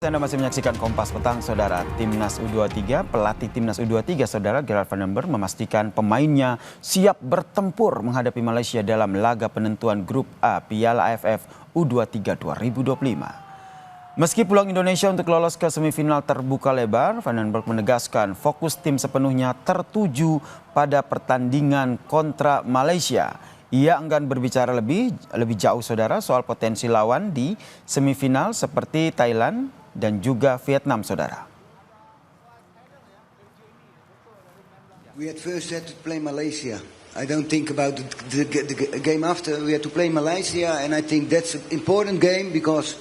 Anda masih menyaksikan Kompas Petang, Saudara. Timnas U23, pelatih Timnas U23, Saudara Gerard van den Berg memastikan pemainnya siap bertempur menghadapi Malaysia dalam laga penentuan Grup A Piala AFF U23 2025. Meski peluang Indonesia untuk lolos ke semifinal terbuka lebar, Van den Berg menegaskan fokus tim sepenuhnya tertuju pada pertandingan kontra Malaysia. Ia enggan berbicara lebih jauh, Saudara, soal potensi lawan di semifinal seperti Thailand dan juga Vietnam, Saudara. We at first had to play Malaysia. I don't think about the game after. We had to play Malaysia, and I think that's an important game because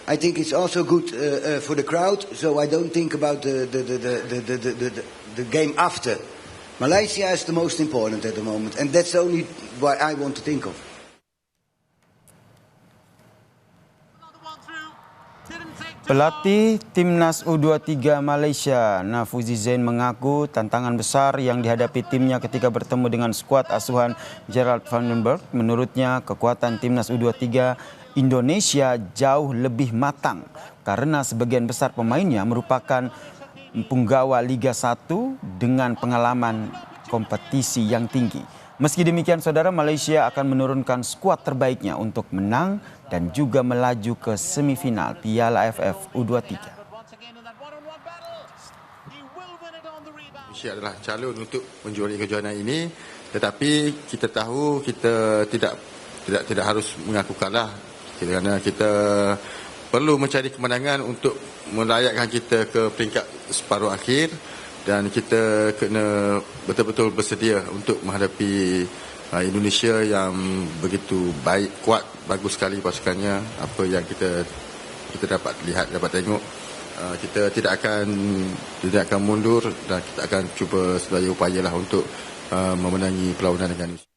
I think it's also good for the crowd. So I don't think about the game after. Malaysia is the most important at the moment, and that's only what I want to think of. Pelatih Timnas U23 Malaysia, Nafuzi Zain, mengaku tantangan besar yang dihadapi timnya ketika bertemu dengan skuad asuhan Gerard van den Berg. Menurutnya, kekuatan Timnas U23 Indonesia jauh lebih matang karena sebagian besar pemainnya merupakan punggawa Liga 1 dengan pengalaman kompetisi yang tinggi. Meski demikian, Saudara, Malaysia akan menurunkan skuad terbaiknya untuk menang dan juga melaju ke semifinal Piala AFF U23. Malaysia adalah calon untuk menjuarai kejohanan ini, tetapi kita tahu kita tidak harus mengaku kalah kerana kita perlu mencari kemenangan untuk melayakkan kita ke peringkat separuh akhir. Dan kita kena betul-betul bersedia untuk menghadapi Indonesia yang begitu baik, kuat, bagus sekali pasukannya. Apa yang kita dapat lihat, dapat tengok, kita tidak akan mundur dan kita akan cuba sedaya upayalah untuk memenangi perlawanan dengan Indonesia.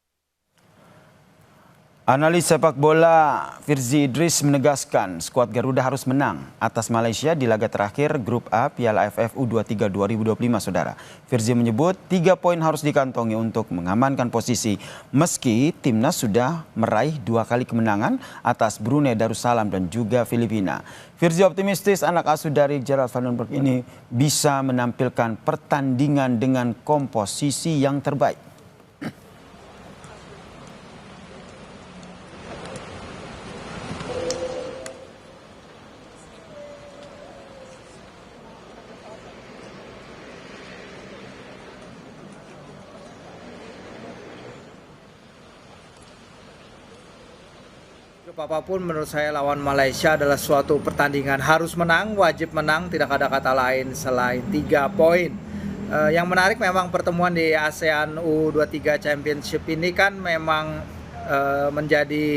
Analis sepak bola Firzi Idris menegaskan skuad Garuda harus menang atas Malaysia di laga terakhir Grup A Piala AFF U23 2025, Saudara. Firzi menyebut 3 poin harus dikantongi untuk mengamankan posisi meski timnas sudah meraih 2 kali kemenangan atas Brunei Darussalam dan juga Filipina. Firzi optimistis anak asuh dari Gerard van den Berg ini bisa menampilkan pertandingan dengan komposisi yang terbaik. Apapun menurut saya lawan Malaysia adalah suatu pertandingan harus menang, wajib menang, tidak ada kata lain selain 3 poin. Yang menarik memang pertemuan di ASEAN U23 Championship ini kan memang menjadi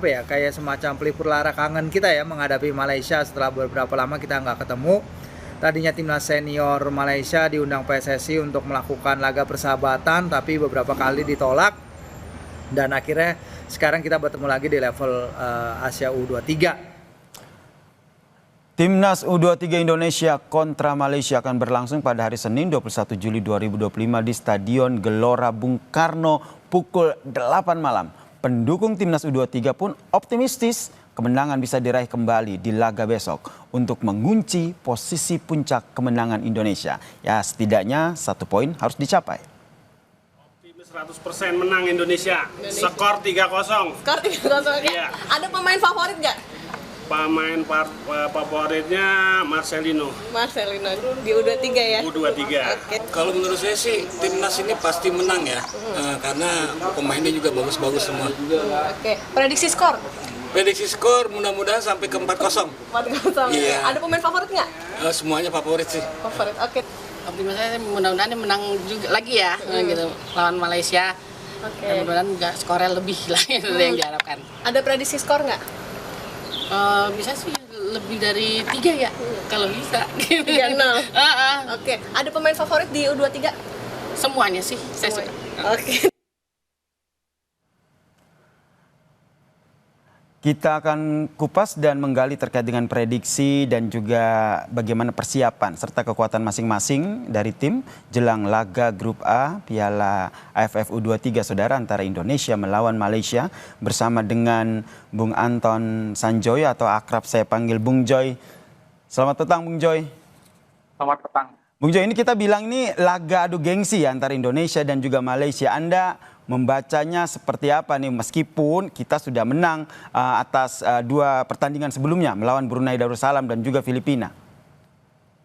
kayak semacam pelipur lara kangen kita ya menghadapi Malaysia setelah beberapa lama kita nggak ketemu. Tadinya timnas senior Malaysia diundang PSSI untuk melakukan laga persahabatan, tapi beberapa kali ditolak. Dan akhirnya sekarang kita bertemu lagi di level Asia U23. Timnas U23 Indonesia kontra Malaysia akan berlangsung pada hari Senin 21 Juli 2025 di Stadion Gelora Bung Karno pukul 8 malam. Pendukung Timnas U23 pun optimistis kemenangan bisa diraih kembali di laga besok untuk mengunci posisi puncak kemenangan Indonesia. Ya, setidaknya 1 poin harus dicapai. 100% menang Indonesia. Skor 3-0. Skor 3-0 ya? Iya. Ada pemain favorit nggak? Pemain favoritnya Marcelino. Marcelino di U23 ya? U23. Oke. Kalau menurut saya sih timnas ini pasti menang ya. Karena pemainnya juga bagus-bagus semua. Oke. Prediksi skor? Prediksi skor mudah-mudahan sampai ke 4-0. 4-0. Iya. Ada pemain favorit nggak? Semuanya favorit sih. Favorit. Oke. Optimis saya mudah-mudahan menang juga lagi ya gitu lawan Malaysia. Oke. Mudah-mudahan juga skornya lebih lah itu yang diharapkan. Ada prediksi skor nggak? Bisa sih lebih dari 3 ya kalau bisa. 3-0. Oke. Ada pemain favorit di U23? Semuanya sih saya suka. Oke. Kita akan kupas dan menggali terkait dengan prediksi dan juga bagaimana persiapan serta kekuatan masing-masing dari tim jelang laga Grup A Piala AFF U23, Saudara, antara Indonesia melawan Malaysia bersama dengan Bung Anton Sanjoyo atau akrab saya panggil Bung Joy. Selamat petang Bung Joy. Selamat petang. Bung Joy, ini kita bilang ini laga adu gengsi ya, antara Indonesia dan juga Malaysia. Anda membacanya seperti apa nih, meskipun kita sudah menang atas dua pertandingan sebelumnya melawan Brunei Darussalam dan juga Filipina?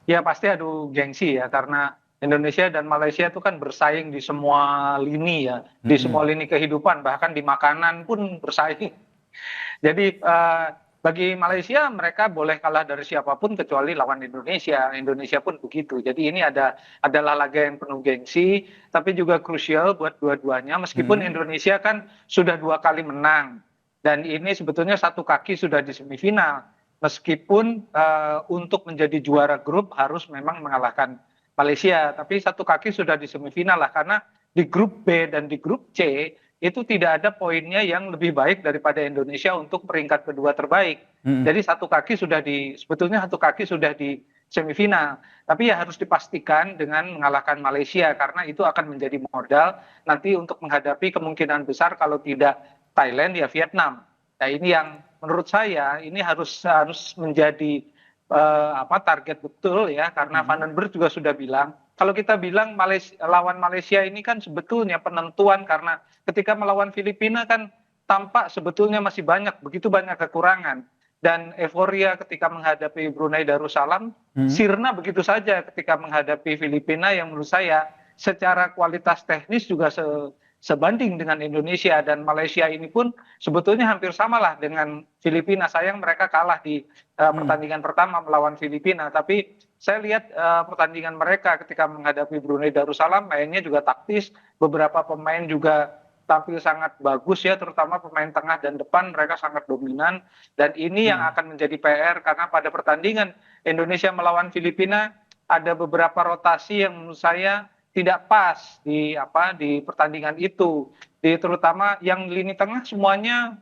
Ya pasti adu gengsi ya, karena Indonesia dan Malaysia itu kan bersaing di semua lini ya, di semua lini kehidupan, bahkan di makanan pun bersaing. Jadi bagi Malaysia mereka boleh kalah dari siapapun kecuali lawan Indonesia. Indonesia pun begitu. Jadi ini adalah laga yang penuh gengsi, tapi juga krusial buat dua-duanya. Meskipun Indonesia kan sudah 2 kali menang, dan ini sebetulnya satu kaki sudah di semifinal. Meskipun untuk menjadi juara grup harus memang mengalahkan Malaysia, tapi satu kaki sudah di semifinal lah, karena di grup B dan di grup C itu tidak ada poinnya yang lebih baik daripada Indonesia untuk peringkat kedua terbaik. Jadi sebetulnya satu kaki sudah di semifinal. Tapi ya harus dipastikan dengan mengalahkan Malaysia, karena itu akan menjadi modal nanti untuk menghadapi kemungkinan besar kalau tidak Thailand ya Vietnam. Nah ini yang menurut saya ini harus menjadi target betul ya, karena Van den Berg juga sudah bilang, kalau kita bilang lawan Malaysia ini kan sebetulnya penentuan, karena ketika melawan Filipina kan tampak sebetulnya masih begitu banyak kekurangan, dan euforia ketika menghadapi Brunei Darussalam sirna begitu saja ketika menghadapi Filipina yang menurut saya secara kualitas teknis juga sebanding dengan Indonesia, dan Malaysia ini pun sebetulnya hampir samalah dengan Filipina. Sayang mereka kalah di pertandingan pertama melawan Filipina, tapi saya lihat pertandingan mereka ketika menghadapi Brunei Darussalam mainnya juga taktis, beberapa pemain juga tampil sangat bagus ya, terutama pemain tengah dan depan mereka sangat dominan, dan ini yang akan menjadi PR, karena pada pertandingan Indonesia melawan Filipina ada beberapa rotasi yang menurut saya tidak pas di pertandingan itu, terutama yang lini tengah semuanya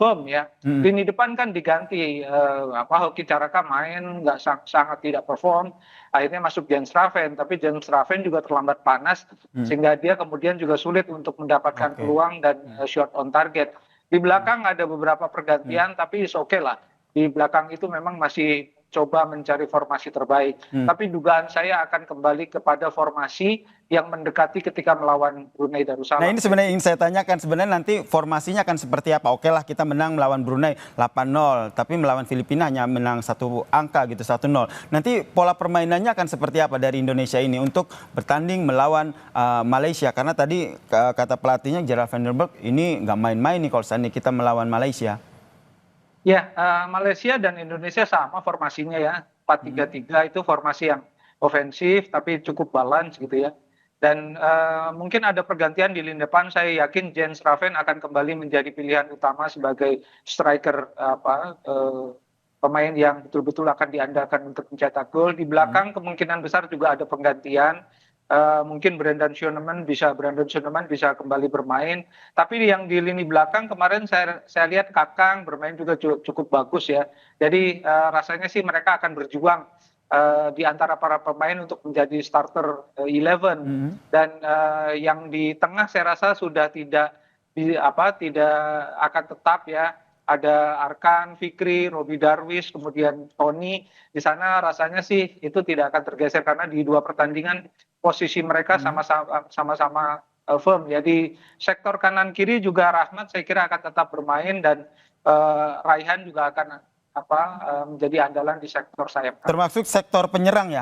firm ya, lini depan kan diganti, Hoki Caraka main nggak sangat tidak perform, akhirnya masuk Jens Raven, tapi Jens Raven juga terlambat panas sehingga dia kemudian juga sulit untuk mendapatkan peluang dan shot on target. Di belakang ada beberapa pergantian, tapi oke lah, di belakang itu memang masih coba mencari formasi terbaik. Tapi dugaan saya akan kembali kepada formasi yang mendekati ketika melawan Brunei Darussalam. Nah ini sebenarnya ingin saya tanyakan, sebenarnya nanti formasinya akan seperti apa? Oke lah kita menang melawan Brunei 8-0, tapi melawan Filipina hanya menang 1 angka gitu, 1-0. Nanti pola permainannya akan seperti apa dari Indonesia ini untuk bertanding melawan Malaysia? Karena tadi kata pelatihnya Gerald Van den Berg, ini nggak main-main nih kalau seandainya kita melawan Malaysia. Ya, Malaysia dan Indonesia sama formasinya ya, 4-3-3 itu formasi yang ofensif tapi cukup balance gitu ya. Dan mungkin ada pergantian di lini depan, saya yakin Jens Raven akan kembali menjadi pilihan utama sebagai striker pemain yang betul-betul akan diandalkan untuk mencetak gol. Di belakang kemungkinan besar juga ada penggantian. Mungkin Brandon Schoenemann bisa kembali bermain, tapi yang di lini belakang kemarin saya lihat Kakang bermain juga cukup bagus ya, jadi rasanya sih mereka akan berjuang di antara para pemain untuk menjadi starter 11, dan yang di tengah saya rasa sudah tidak akan tetap ya, ada Arkan, Fikri, Robi Darwis, kemudian Tony. Di sana rasanya sih itu tidak akan tergeser, karena di 2 pertandingan posisi mereka sama-sama firm. Jadi sektor kanan kiri juga Rahmat saya kira akan tetap bermain, dan Raihan juga akan menjadi andalan di sektor sayap. Termasuk sektor menyerang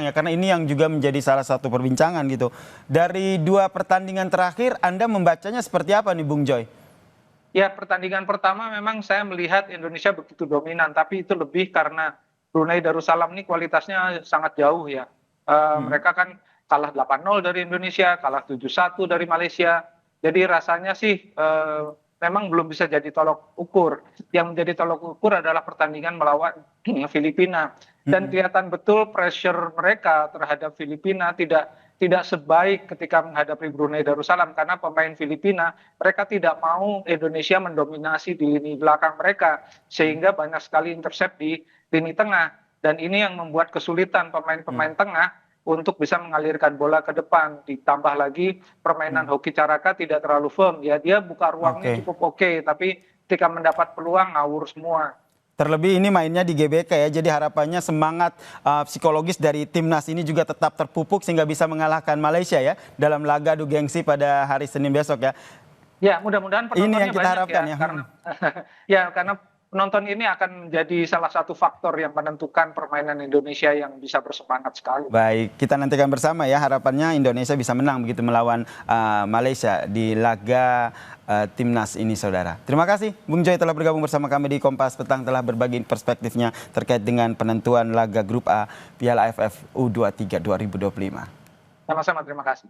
ya, karena ini yang juga menjadi salah satu perbincangan gitu. Dari 2 pertandingan terakhir Anda membacanya seperti apa nih Bung Joy? Ya, pertandingan pertama memang saya melihat Indonesia begitu dominan, tapi itu lebih karena Brunei Darussalam ini kualitasnya sangat jauh ya. Mereka kan kalah 8-0 dari Indonesia, kalah 7-1 dari Malaysia. Jadi rasanya sih memang belum bisa jadi tolok ukur. Yang menjadi tolok ukur adalah pertandingan melawan Filipina. Dan kelihatan betul pressure mereka terhadap Filipina tidak sebaik ketika menghadapi Brunei Darussalam, karena pemain Filipina mereka tidak mau Indonesia mendominasi di lini belakang mereka, sehingga banyak sekali intercept di lini tengah, dan ini yang membuat kesulitan pemain-pemain tengah untuk bisa mengalirkan bola ke depan. Ditambah lagi permainan Hoki Caraka tidak terlalu firm ya, dia buka ruangnya cukup oke, tapi ketika mendapat peluang ngawur semua. Terlebih ini mainnya di GBK ya, jadi harapannya semangat psikologis dari timnas ini juga tetap terpupuk sehingga bisa mengalahkan Malaysia ya dalam laga adu gengsi pada hari Senin besok ya. Ya, mudah-mudahan penontonnya Ini yang kita banyak harapkan ya. Karena, ya, karena penonton ini akan menjadi salah satu faktor yang menentukan permainan Indonesia yang bisa bersemangat sekali. Baik, kita nantikan bersama ya, harapannya Indonesia bisa menang begitu melawan Malaysia di laga timnas ini, saudara. Terima kasih Bung Joy telah bergabung bersama kami di Kompas Petang, telah berbagi perspektifnya terkait dengan penentuan laga grup A Piala AFF U23 2025. Sama-sama, terima kasih.